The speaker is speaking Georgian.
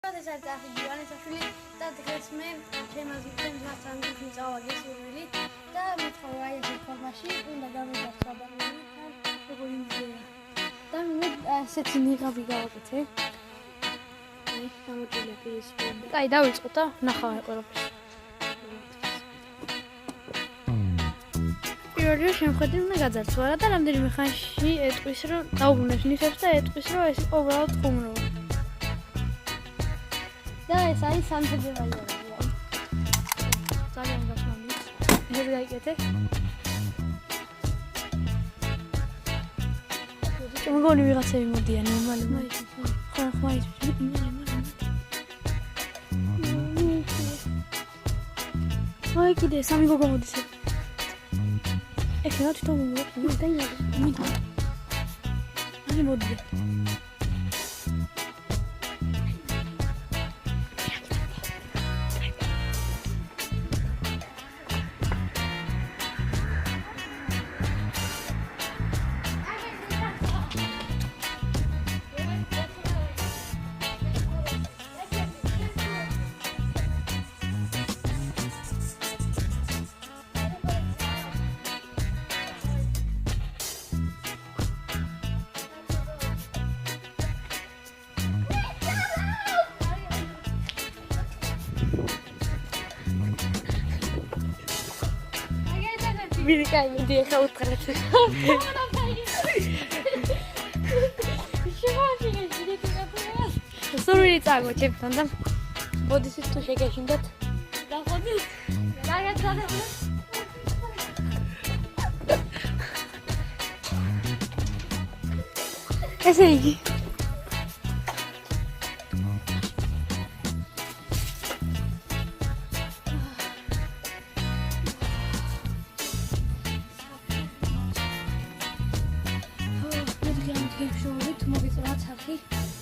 ეს არის ახი ჯვანისაშვილი და დღეს მე ჩემს მასთან ვიწავადი სურვილი და მithხოვა აი ეს ფორმაში უნდა გამიგაცვა ბანანი როგორი მზეა და მე ასეთი ნიღაბი გავაკეთე აი გამოჭრილია პირისპირ კაი დავიწყოთ და ნახავ ყველაფერს პირველი შემხედი უნდა გაძარცვა და რამდენიმე ხანში ეტყვის რომ დაუბრუნებს ნიხებს და ეტყვის რომ ეს იყო უბრალოდ ხუმრობა და ეს არის სამხედრო ძალიან გასმამის მე გაიგეთე მოგონი ვიღაცები მოდიან ნორმალურად ხო ის აი კიდე სამი გოგო მოდის ეხლა თვითონ მოვიდა აი მოდია Biri kaybı diye kavut karası. Sorry წაგო ჩემთან და ბოდიში თუ შეგეშინდეთ. დახოდი. გაგაცადე. ესე იგი. Mobile